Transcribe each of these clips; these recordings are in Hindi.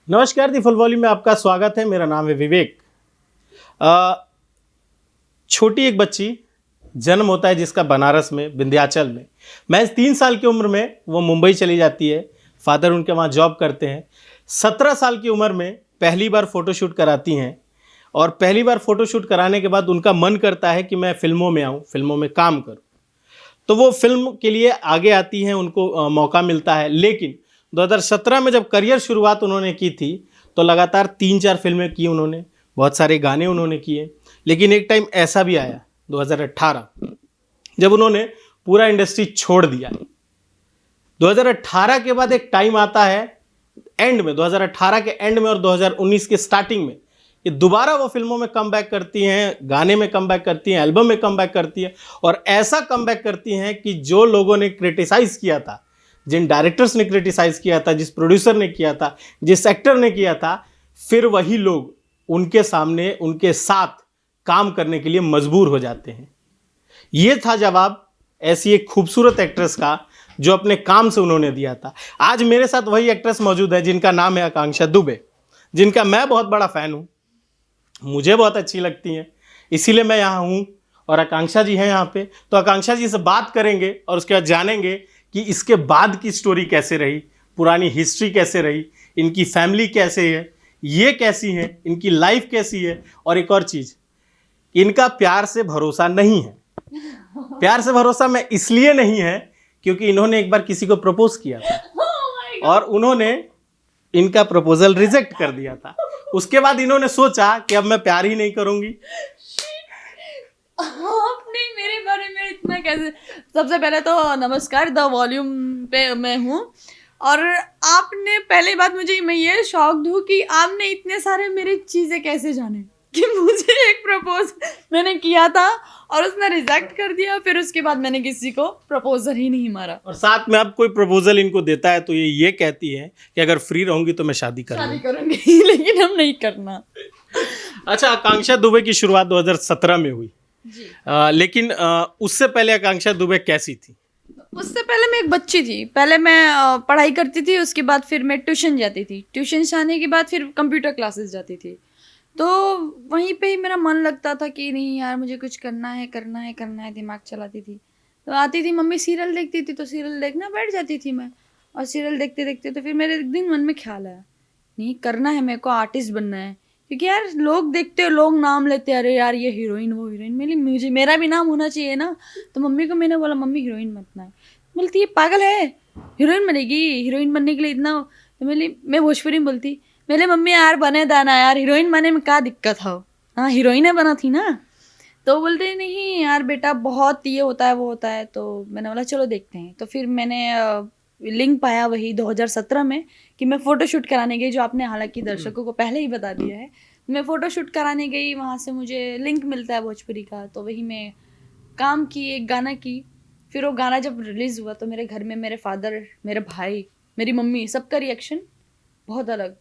नमस्कार, दी फुल वॉल्यूम में आपका स्वागत है। मेरा नाम है विवेक। छोटी एक बच्ची जन्म होता है जिसका बनारस में विंध्याचल में। महज 3 साल की उम्र में वो मुंबई चली जाती है। फादर उनके वहाँ जॉब करते हैं। 17 साल की उम्र में पहली बार फ़ोटोशूट कराती हैं और पहली बार फ़ोटोशूट कराने के बाद उनका मन करता है कि मैं फ़िल्मों में आऊँ, फ़िल्मों में काम करूँ। तो वो फिल्म के लिए आगे आती हैं, उनको मौका मिलता है। लेकिन 2017 में जब करियर शुरुआत उन्होंने की थी तो लगातार 3-4 फिल्में की उन्होंने, बहुत सारे गाने उन्होंने किए। लेकिन एक टाइम ऐसा भी आया 2018 जब उन्होंने पूरा इंडस्ट्री छोड़ दिया। 2018 के बाद एक टाइम आता है एंड में, 2018 के एंड में और 2019 के स्टार्टिंग में ये दोबारा वो फिल्मों में कमबैक करती हैं, गाने में कमबैक करती हैं, एल्बम में कमबैक करती हैं और ऐसा कमबैक करती हैं कि जो लोगों ने क्रिटिसाइज़ किया था, जिन डायरेक्टर्स ने क्रिटिसाइज़ किया था, जिस प्रोड्यूसर ने किया था, जिस एक्टर ने किया था, फिर वही लोग उनके सामने उनके साथ काम करने के लिए मजबूर हो जाते हैं। ये था जवाब ऐसी एक खूबसूरत एक्ट्रेस का जो अपने काम से उन्होंने दिया था। आज मेरे साथ वही एक्ट्रेस मौजूद है जिनका नाम है आकांक्षा दुबे, जिनका मैं बहुत बड़ा फ़ैन हूँ, मुझे बहुत अच्छी लगती हैं, इसीलिए मैं यहाँ हूँ और आकांक्षा जी हैं यहाँ पे। तो आकांक्षा जी से बात करेंगे और उसके बाद जानेंगे कि इसके बाद की स्टोरी कैसे रही, पुरानी हिस्ट्री कैसे रही, इनकी फैमिली कैसे है, ये कैसी है, इनकी लाइफ कैसी है। और एक और चीज़, इनका प्यार से भरोसा नहीं है। प्यार से भरोसा मैं इसलिए नहीं है क्योंकि इन्होंने एक बार किसी को प्रपोज किया था और उन्होंने इनका प्रपोजल रिजेक्ट कर दिया था। उसके बाद इन्होंने सोचा कि अब मैं प्यार ही नहीं करूंगी। आपने मेरे बारे में इतना कैसे? सबसे पहले तो नमस्कार, द वॉल्यूम पे मैं हूँ और आपने पहली बात मुझे मैं ये शौक दूँ कि आपने इतने सारे मेरी चीज़ें कैसे जाने कि मुझे एक प्रपोज मैंने किया था और उसने रिजेक्ट कर दिया, फिर उसके बाद मैंने किसी को प्रपोजल ही नहीं मारा। और साथ में अब कोई प्रपोजल इनको देता है तो ये कहती है कि अगर फ्री रहूंगी तो मैं शादी करूंगी लेकिन हम नहीं करना। अच्छा, आकांक्षा दुबे की शुरुआत 2017 में हुई जी। लेकिन उससे पहले आकांक्षा दुबे कैसी थी? उससे पहले मैं एक बच्ची थी। पहले मैं पढ़ाई करती थी, उसके बाद फिर मैं ट्यूशन जाती थी, ट्यूशन जाने के बाद फिर कंप्यूटर क्लासेस जाती थी। तो वहीं पे ही मेरा मन लगता था कि नहीं यार मुझे कुछ करना है करना है करना है, दिमाग चलाती थी। तो आती थी मम्मी सीरियल देखती थी तो सीरियल देखना बैठ जाती थी मैं, और सीरियल देखते देखते तो फिर मेरे एक दिन मन में ख्याल आया नहीं करना है, मेरे को आर्टिस्ट बनना है। क्योंकि यार लोग देखते हो, लोग नाम लेते हैं, अरे यार ये हीरोइन वो हीरोइन, मुझे मेरा भी नाम होना चाहिए ना। तो मम्मी को मैंने बोला मम्मी हीरोइन बनना है। बोलती है पागल है, हीरोइन बनेगी, हीरोइन बनने के लिए इतना। तो मैं भोजपुरी में बोलती, मेरे मम्मी यार बने दाना यार, हीरोइन बने में क्या दिक्कत है, हाँ हीरोइन बना थी ना। तो बोलते नहीं यार बेटा बहुत ये होता है वो होता है। तो मैंने बोला चलो देखते हैं। तो फिर मैंने लिंक पाया वही 2017 में कि मैं फ़ोटोशूट कराने गई, जो आपने हालांकि दर्शकों को पहले ही बता दिया है। मैं फ़ोटोशूट कराने गई, वहाँ से मुझे लिंक मिलता है भोजपुरी का, तो वही मैं काम की, एक गाना की। फिर वो गाना जब रिलीज़ हुआ तो मेरे घर में मेरे फादर, मेरे भाई, मेरी मम्मी, सबका रिएक्शन बहुत अलग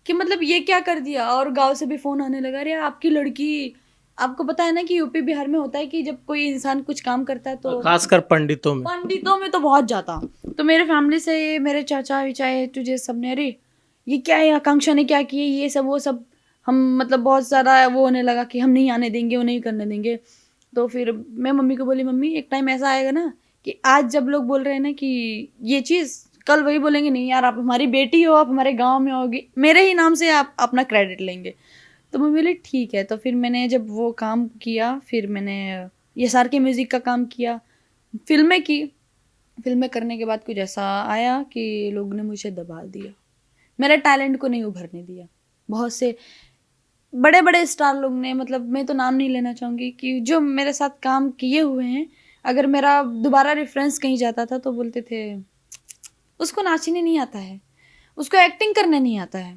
कि मतलब ये क्या कर दिया। और गांव से भी फ़ोन आने लगा, अरे आपकी लड़की, आपको पता है ना कि यूपी बिहार में होता है कि जब कोई इंसान कुछ काम करता है तो खासकर पंडितों में तो बहुत जाता। तो मेरे फैमिली से मेरे चाचा विचाए तुझे सबने, अरे ये क्या है, आकांक्षा ने क्या किया, ये सब वो सब, हम मतलब बहुत सारा वो होने लगा कि हम नहीं आने देंगे, वो नहीं करने देंगे। तो फिर मैं मम्मी को बोली मम्मी एक टाइम ऐसा आएगा ना कि आज जब लोग बोल रहे हैं ना कि ये चीज़, कल वही बोलेंगे नहीं यार आप हमारी बेटी हो, आप हमारे गाँव में होगी, मेरे ही नाम से आप अपना क्रेडिट लेंगे। तो मम्मी बोली ठीक है। तो फिर मैंने जब वो काम किया, फिर मैंने ये सार के म्यूज़िक का काम किया, फिल्में की। फिल्में करने के बाद कुछ ऐसा आया कि लोग ने मुझे दबा दिया, मेरे टैलेंट को नहीं उभरने दिया। बहुत से बड़े बड़े स्टार लोग ने, मतलब मैं तो नाम नहीं लेना चाहूँगी, कि जो मेरे साथ काम किए हुए हैं, अगर मेरा दोबारा रेफरेंस कहीं जाता था तो बोलते थे उसको नाचने नहीं आता है, उसको एक्टिंग करने नहीं आता है,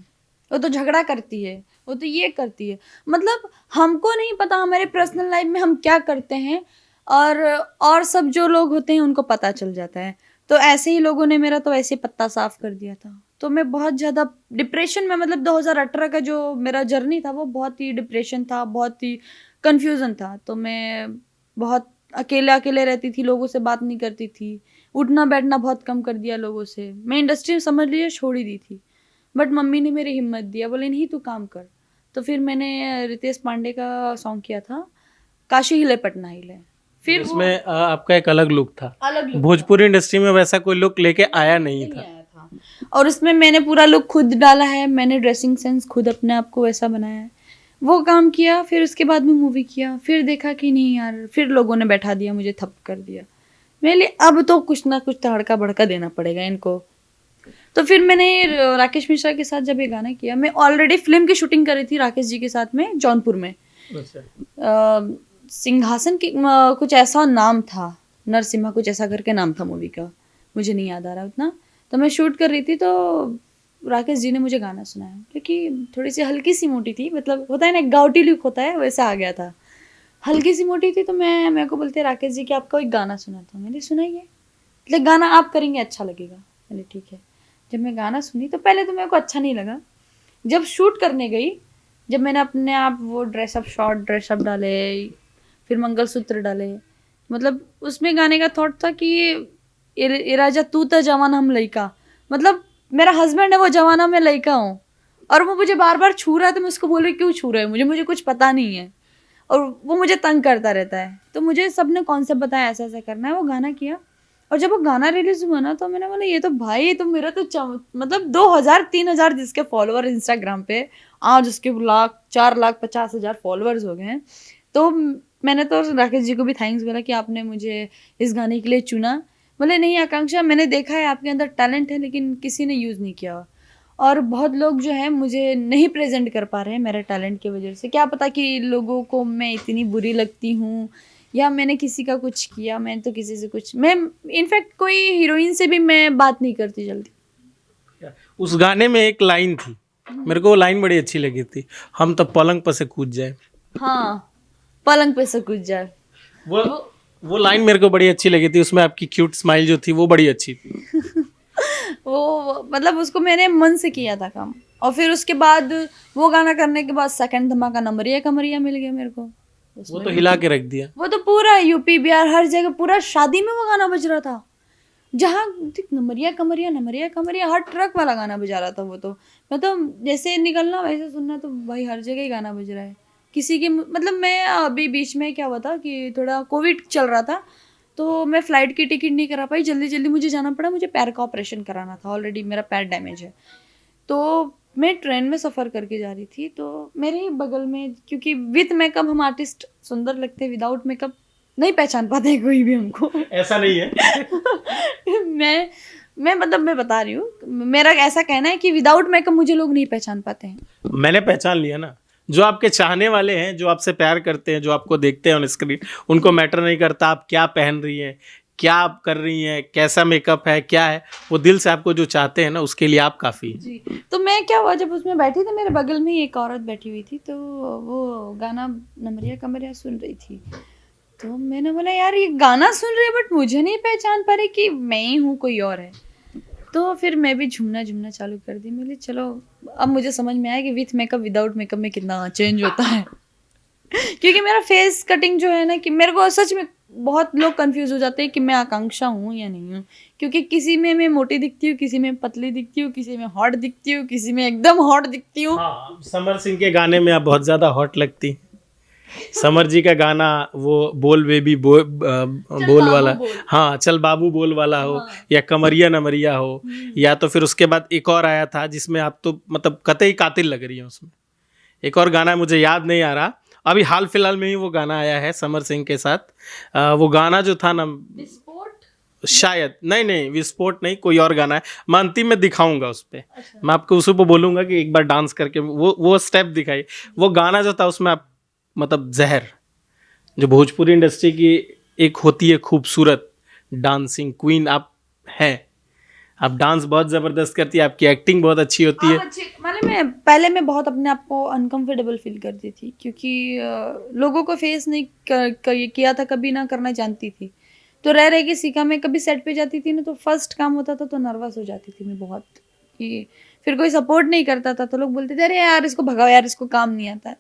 वो तो झगड़ा करती है, वो तो ये करती है। मतलब हमको नहीं पता हमारे पर्सनल लाइफ में हम क्या करते हैं, और सब जो लोग होते हैं उनको पता चल जाता है। तो ऐसे ही लोगों ने मेरा तो ऐसे पत्ता साफ कर दिया था। तो मैं बहुत ज़्यादा डिप्रेशन में, मतलब 2018 का जो मेरा जर्नी था वो बहुत ही डिप्रेशन था, बहुत ही कन्फ्यूज़न था। तो मैं बहुत अकेले अकेले रहती थी, लोगों से बात नहीं करती थी, उठना बैठना बहुत कम कर दिया लोगों से। मैं इंडस्ट्री समझ लीजिए छोड़ ही दी थी। बट मम्मी ने मेरी हिम्मत दिया, बोले नहीं तू काम कर। तो फिर मैंने रितेश पांडे का सॉन्ग किया था, काशी हिले पटना हिले। फिर इसमें आपका एक अलग लुक था, अलग look भोजपुरी इंडस्ट्री में वैसा कोई लुक लेके आया नहीं था। आया था। और उसमें मैंने पूरा लुक खुद डाला है, मैंने ड्रेसिंग सेंस खुद अपने आप को वैसा बनाया है, वो काम किया। फिर उसके बाद में मूवी किया, फिर देखा कि नहीं यार, फिर लोगों ने बैठा दिया मुझे, थप कर दिया मेरे लिए, अब तो कुछ ना कुछ तड़का भड़का देना पड़ेगा इनको। तो फिर मैंने राकेश मिश्रा के साथ जब ये गाना किया, मैं ऑलरेडी फिल्म की शूटिंग कर रही थी राकेश जी के साथ में जौनपुर में। सिंहासन की कुछ ऐसा नाम था, नरसिम्हा कुछ ऐसा करके नाम था मूवी का, मुझे नहीं याद आ रहा उतना। तो मैं शूट कर रही थी, तो राकेश जी ने मुझे गाना सुनाया, क्योंकि थोड़ी सी हल्की सी मोटी थी, मतलब होता है ना गाउटी लुक होता है, वैसा आ गया था, हल्की सी मोटी थी। तो मेरे को बोलते राकेश जी कि आपको एक गाना सुना था। मैंने सुनाइए, मतलब गाना आप करेंगे अच्छा लगेगा। मैंने ठीक है। जब मैं गाना सुनी तो पहले तो मेरे को अच्छा नहीं लगा। जब शूट करने गई, जब मैंने अपने आप वो ड्रेसअप शॉर्ट ड्रेसअप डाले, फिर मंगलसूत्र डाले, मतलब उसमें गाने का थॉट था कि ये राजा तू तो जवान हम लड़का, मतलब मेरा हस्बैंड है वो जवाना, मैं लड़का हूँ, और वो मुझे बार बार छू रहा है, तो मैं उसको बोल रही क्यों छू रहा है, मुझे कुछ पता नहीं है, और वो मुझे तंग करता रहता है। तो मुझे सबने कॉन्सेप्ट बताया ऐसा ऐसा करना है, वो गाना किया। और जब वो गाना रिलीज हुआ ना, तो मैंने बोला ये तो भाई, ये तो मेरा तो मतलब 2000-3000 जिसके फॉलोअर इंस्टाग्राम पे, आज उसके 4,50,000 फॉलोअर्स हो गए हैं। तो मैंने तो राकेश जी को भी थैंक्स बोला कि आपने मुझे इस गाने के लिए चुना। बोले नहीं आकांक्षा, मैंने देखा है आपके अंदर टैलेंट है, लेकिन किसी ने यूज़ नहीं किया, और बहुत लोग जो है मुझे नहीं प्रेजेंट कर पा रहे हैं मेरे टैलेंट की वजह से। क्या पता कि लोगों को मैं इतनी बुरी लगती हूँ, या मैंने किसी का कुछ किया, मैं तो किसी से कुछ, मैं इनफैक्ट कोई हीरोइन से भी मैं बात नहीं करती जल्दी। उस गाने में एक लाइन थी, मेरे को वो लाइन बड़ी अच्छी लगी थी, हम तो पलंग पर से कूद जाए। हाँ, पलंग पे से कूद जाए, वो लाइन मेरे को बड़ी अच्छी लगी थी, उसमें आपकी क्यूट स्माइल जो थी वो बड़ी अच्छी थी। वो मतलब उसको मैंने मन से किया था काम। और फिर उसके बाद वो गाना करने के बाद सेकंड धमाका नंबरिया कमरिया मिल गया मेरे को। वो तो हिला के रख दिया। वो तो पूरा यूपी बिहार हर जगह, पूरा शादी में वो गाना बज रहा था, जहाँ नंबरिया कमरिया नंबरिया कमरिया, हर ट्रक वाला गाना बजा रहा था वो। तो मैं तो जैसे निकलना वैसे सुनना, तो भाई हर जगह ही गाना बज रहा है किसी के, मतलब मैं अभी बीच में क्या हुआ था कि थोड़ा कोविड चल रहा था, तो मैं फ़्लाइट की टिकट नहीं करा पाई, जल्दी जल्दी मुझे जाना पड़ा, मुझे पैर का ऑपरेशन कराना था, ऑलरेडी मेरा पैर डैमेज है। तो मैं ट्रेन में सफ़र करके जा रही थी, तो मेरे ही बगल में, क्योंकि विद मेकअप हम आर्टिस्ट सुंदर लगते हैं, विदाउट मेकअप नहीं पहचान पाते कोई भी हमको। ऐसा नहीं है। मैं मतलब मैं बता रही हूँ, मेरा ऐसा कहना है कि विदाउट मेकअप मुझे लोग नहीं पहचान पाते हैं। मैंने पहचान लिया ना, जो आपके चाहने वाले हैं, जो आपसे प्यार करते हैं, जो आपको देखते हैं ऑन स्क्रीन, उनको मैटर नहीं करता आप क्या पहन रही हैं, क्या आप कर रही हैं, कैसा मेकअप है, क्या है, वो दिल से आपको जो चाहते हैं ना, उसके लिए आप काफ़ी हैं। जी। तो मैं क्या हुआ, जब उसमें बैठी थी, मेरे बगल में ही एक औरत बैठी हुई थी, तो वो गाना नंबरिया कमरिया सुन रही थी। तो मैंने बोला यार ये गाना सुन रही है बट मुझे नहीं पहचान पा रही कि मैं ही हूँ कोई और है। तो फिर मैं भी झूमना चालू कर दी। मैंने चलो अब मुझे समझ में आया कि विथ मेकअप विदाउट मेकअप में कितना चेंज होता है। क्योंकि मेरा फेस कटिंग जो है ना, कि मेरे को सच में बहुत लोग कंफ्यूज हो जाते हैं कि मैं आकांक्षा हूँ या नहीं हूँ, क्योंकि किसी में मैं मोटी दिखती हूँ, किसी में पतली दिखती हूँ, किसी में हॉट दिखती हूँ, किसी में एकदम हॉट दिखती हूँ। हाँ, समर सिंह के गाने में आप बहुत ज़्यादा हॉट लगती। समर जी का गाना वो बोल बेबी बोल वाला, हाँ चल बाबू बोल वाला हो, या कमरिया नमरिया हो, या तो फिर उसके बाद एक और आया था जिसमें आप तो मतलब कतई कातिल लग रही हैं उसमें। एक और गाना मुझे याद नहीं आ रहा, अभी हाल फिलहाल में ही वो गाना आया है समर सिंह के साथ। वो गाना जो था ना, शायद नहीं विस्फोट नहीं, कोई और गाना है, मैं अंतिम में दिखाऊंगा उस पर। अच्छा। मैं आपको उसी पर बोलूंगा कि एक बार डांस करके वो स्टेप दिखाई। वो गाना जो था उसमें आप मतलब जहर, जो भोजपुरी इंडस्ट्री की एक होती है खूबसूरत डांसिंग क्वीन आप हैं। आप डांस बहुत ज़बरदस्त करती है, आपकी एक्टिंग बहुत अच्छी होती है। मतलब मैं बहुत अपने आप को अनकंफर्टेबल फील करती थी, क्योंकि लोगों को फेस नहीं किया था कभी, ना करना जानती थी, तो रह के सीखा। मैं कभी सेट पे जाती थी ना, तो फर्स्ट काम होता था तो नर्वस हो जाती थी मैं बहुत, कि फिर कोई सपोर्ट नहीं करता था, तो लोग बोलते थे अरे यार इसको भगाओ यार, इसको काम नहीं आता है।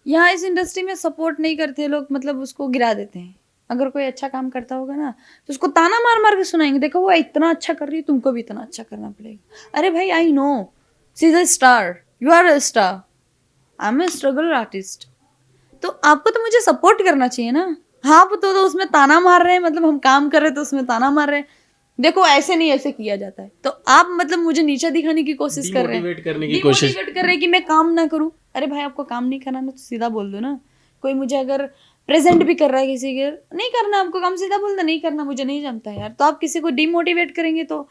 यहाँ इस इंडस्ट्री में सपोर्ट नहीं करते लोग, मतलब उसको गिरा देते हैं। अगर कोई अच्छा काम करता होगा ना, तो उसको ताना मार मार के सुनाएंगे, देखो वो इतना अच्छा कर रही है, तुमको भी इतना अच्छा करना पड़ेगा। अरे भाई I know, she is a star, you are a star, I am a struggle artist. तो आपको तो मुझे सपोर्ट करना चाहिए ना। आप तो उसमें ताना मार रहे हैं, मतलब हम काम कर रहे हैं तो उसमें ताना मार रहे हैं। देखो ऐसे नहीं, ऐसे किया जाता है। तो आप मतलब मुझे नीचा दिखाने की कोशिश कर रहे हैं, डिमोटिवेट करने की कोशिश। डिमोटिवेट कर रहे हैं कि मैं काम ना करूं। अरे भाई आपको काम नहीं करना तो सीधा बोल दो ना। कोई मुझे अगर प्रेजेंट भी कर रहा है किसी के, नहीं करना आपको काम, सीधा बोल दो नहीं करना, मुझे नहीं जमता यार। तो आप किसी को डिमोटिवेट करेंगे तो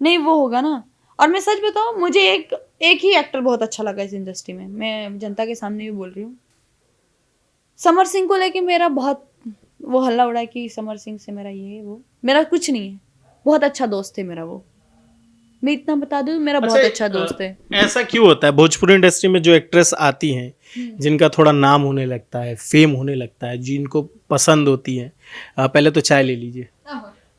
नहीं वो होगा ना। और मैं सच बताऊं, मुझे एक ही एक्टर बहुत अच्छा लगा इस इंडस्ट्री में, मैं जनता के सामने भी बोल रही हूँ। समर सिंह को लेके मेरा बहुत वो हल्ला उड़ा है कि समर सिंह से मेरा ये वो, मेरा कुछ नहीं है, बहुत अच्छा दोस्त है मेरा वो, मैं इतना बता दूं, मेरा बहुत अच्छा दोस्त है। ऐसा क्यों होता है भोजपुरी इंडस्ट्री में, जो एक्ट्रेस आती हैं जिनका थोड़ा नाम होने लगता है, फेम होने लगता है, जिनको पसंद होती है, पहले तो चाय ले लीजिए,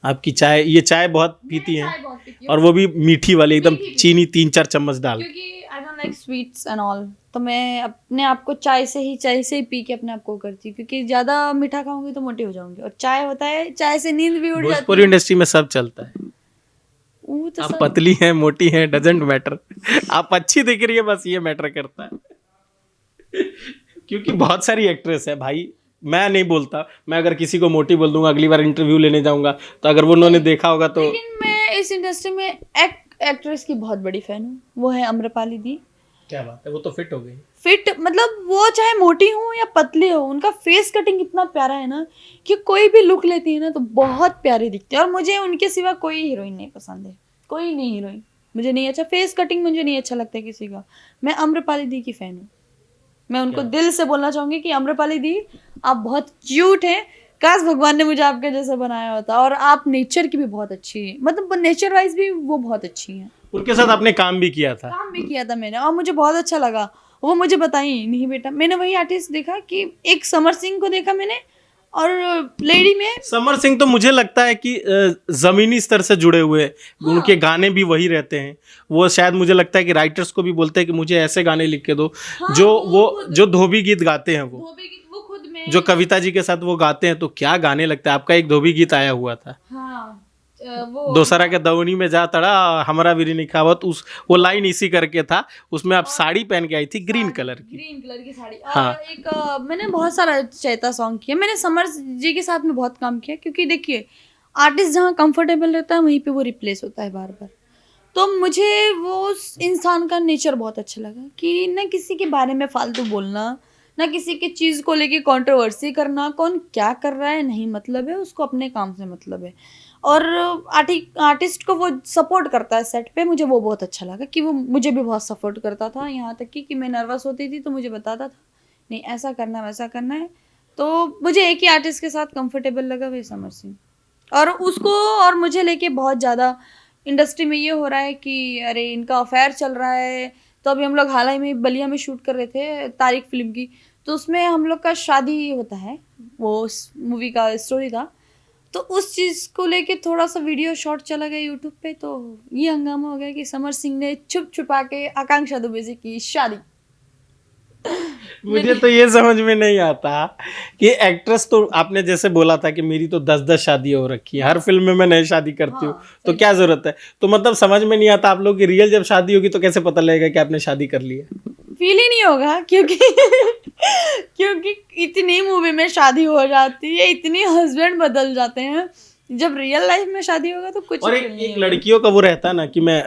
आपकी चाय, ये चाय बहुत पीती हैं और वो भी मीठी वाली, एकदम चीनी 3-4 चम्मच डाल। क्योंकि I don't like sweets and all, तो मैं अपने आप को चाय से ही पी के अपने आप को करती हूँ, क्योंकि ज्यादा मीठा खाऊंगी तो मोटी हो जाऊंगी। और चाय होता है, चाय से नींद भी उड़ जाती भोजपुरी है। इंडस्ट्री में सब चलता है, वो तो आप सब पतली हैं मोटी हैं डजेंट मैटर, आप अच्छी दिख रही है बस ये मैटर करता है। क्योंकि बहुत सारी एक्ट्रेस है भाई, मैं नहीं बोलता, मैं अगर किसी को मोटी बोल दूंगा, अगली बार इंटरव्यू लेने जाऊंगा तो अगर वो उन्होंने देखा होगा तो। लेकिन मैं इस इंडस्ट्री में एक्ट्रेस की बहुत बड़ी फैन हूँ, वो है अम्रपाली दी। क्या बात है, वो तो फिट हो गई। फिट मतलब वो चाहे मोटी हो या पतली हो, उनका फेस कटिंग इतना प्यारा है ना कि कोई भी लुक लेती है ना तो बहुत प्यारी दिखती है। और मुझे उनके सिवा कोई हीरोइन नहीं पसंद है, कोई नहीं हीरोइन मुझे नहीं अच्छा, फेस कटिंग मुझे नहीं अच्छा लगता है किसी का। मैं अम्रपाली दी की फैन हूँ। मैं उनको दिल से बोलना चाहूंगी कि अम्रपाली दी आप बहुत क्यूट हैं, काश भगवान ने मुझे आपके जैसा बनाया होता। और आप नेचर की भी बहुत अच्छी है, मतलब नेचर वाइज भी वो बहुत अच्छी हैं। उनके साथ आपने काम भी किया था? काम भी किया था मैंने और मुझे बहुत अच्छा लगा। वो मुझे बताई नहीं बेटा, मैंने वही आर्टिस्ट देखा कि एक समर सिंह को देखा मैंने, और लेडी में समर सिंह तो मुझे लगता है कि जमीनी स्तर से जुड़े हुए, उनके गाने भी वही रहते हैं। वो शायद मुझे लगता है कि राइटर्स को भी बोलते हैं कि मुझे ऐसे गाने लिख के दो, जो धोबी गीत गाते हैं, वो खुद में जो कविता जी के साथ वो गाते हैं, तो क्या गाने लगता है। आपका एक धोबी गीत आया हुआ था, वो दोसरा के दवनी में जा तड़ा हमारा भी नहीं खावत, वो लाइन इसी करके था। उसमें आप साड़ी पहन के आई थी ग्रीन कलर की साड़ी। हाँ। और एक मैंने बहुत सारा चैता सॉन्ग किया, मैंने समर जी के साथ में बहुत काम किया, क्योंकि देखिए आर्टिस्ट जहाँ कंफर्टेबल रहता है वहीं पे वो रिप्लेस होता है बार बार। तो मुझे वो इंसान का नेचर बहुत अच्छा लगा कि न किसी के बारे में फालतू बोलना, ना किसी की चीज़ को लेके कंट्रोवर्सी करना, कौन क्या कर रहा है नहीं मतलब है, उसको अपने काम से मतलब है। और आर्टिस्ट को वो सपोर्ट करता है सेट पे, मुझे वो बहुत अच्छा लगा कि वो मुझे भी बहुत सपोर्ट करता था। यहाँ तक कि मैं नर्वस होती थी तो मुझे बताता था नहीं ऐसा करना है वैसा करना है। तो मुझे एक ही आर्टिस्ट के साथ कंफर्टेबल लगा, वही समर सिंह। और उसको और मुझे लेके बहुत ज़्यादा इंडस्ट्री में ये हो रहा है कि अरे इनका अफेयर चल रहा है। तो अभी हम लोग हाल ही में बलिया में शूट कर रहे थे तारीख फिल्म की, तो उसमें हम लोग का शादी होता है, वो मूवी का स्टोरी था। तो उस चीज़ को लेके थोड़ा सा वीडियो शॉर्ट चला गया यूट्यूब पे, तो ये हंगामा हो गया कि समर सिंह ने छुप छुपा के आकांक्षा दुबे से की शादी। मुझे तो ये समझ में नहीं आता कि एक्ट्रेस, तो आपने जैसे बोला था कि मेरी तो 10-10 शादी हो रखी है, हर फिल्म में मैं नई शादी करती हूँ, तो क्या जरूरत है। तो मतलब समझ में नहीं आता आप लोग की रियल जब शादी होगी तो कैसे पता लगेगा कि आपने शादी कर ली है? फील ही नहीं होगा, क्योंकि क्योंकि इतनी मूवी में शादी हो जाती है, इतनी हस्बैंड बदल जाते हैं, जब रियल लाइफ में शादी होगा तो कुछ और एक लड़कियों का वो रहता है ना कि मैं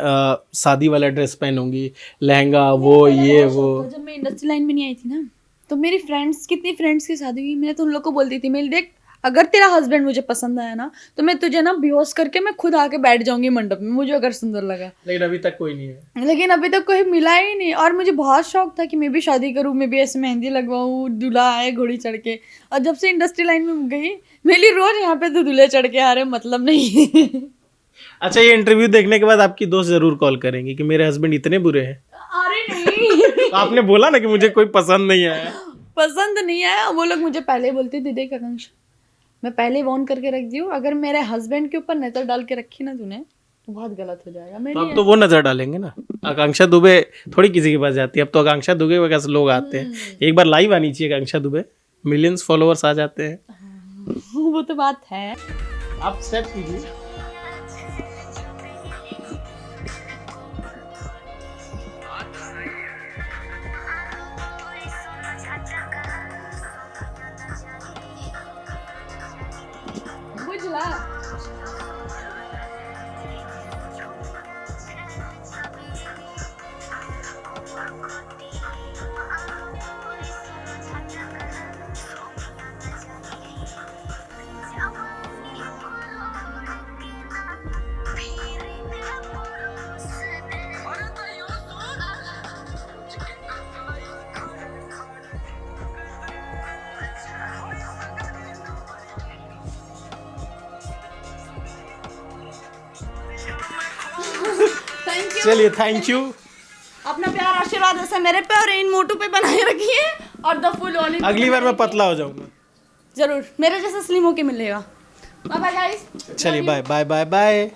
शादी वाला ड्रेस पहनूंगी, लहंगा, वो ये वो। जब मैं इंडस्ट्री लाइन में नहीं आई थी ना, तो मेरी कितनी फ्रेंड्स की शादी हुई, मैं तो उन लोग को बोलती थी, मैं देख अगर तेरा हस्बैंड मुझे पसंद आया ना तो मैं तुझे ना बेहोश करके मैं खुद आके बैठ जाऊंगी मंडप में, मुझे अगर सुंदर लगा। लेकिन अभी तक कोई नहीं है। लेकिन अभी तक कोई मिला ही नहीं। और मुझे बहुत शौक था कि मैं भी शादी करूँ, मैं भी ऐसे मेहंदी लगवाऊँ, दूल्हा आए घोड़ी चढ़ के। और जब से इंडस्ट्री लाइन में गई, मेरी रोज यहाँ पे दूल्हे चढ़ के आ रहे, मतलब नहीं। अच्छा, ये इंटरव्यू देखने के बाद आपकी दोस्त जरूर कॉल करेंगे कि मेरे हस्बैंड इतने बुरे हैं। अरे नहीं। तो आपने बोला ना कि मुझे कोई पसंद नहीं आया। पसंद नहीं आया, वो लोग मुझे पहले बोलते थे, देख आकांक्षा मैं पहले वार्न करके रख दी हूँ, अगर मेरे हस्बैंड के ऊपर नजर डाल के रखी ना तूने तो बहुत गलत हो जाएगा। तो अब तो वो नजर डालेंगे ना, आकांक्षा दुबे थोड़ी किसी के पास जाती है, अब तो आकांक्षा दुबे के पास लोग आते हैं। एक बार लाइव आनी चाहिए आकांक्षा दुबे, मिलियंस फॉलोअर्स आ जाते हैं। वो तो बात है। आप स्टेप कीजिए। चलिए थैंक यू। अपना प्यार आशीर्वाद ऐसा मेरे पे और इन मोटू पे बनाए रखिए और द फुल ऑल अगली बार मैं पतला हो जाऊंगा जरूर, मेरे जैसा स्लिम होके मिलेगा। Bye bye guys. चलिए बाय बाय बाय बाय।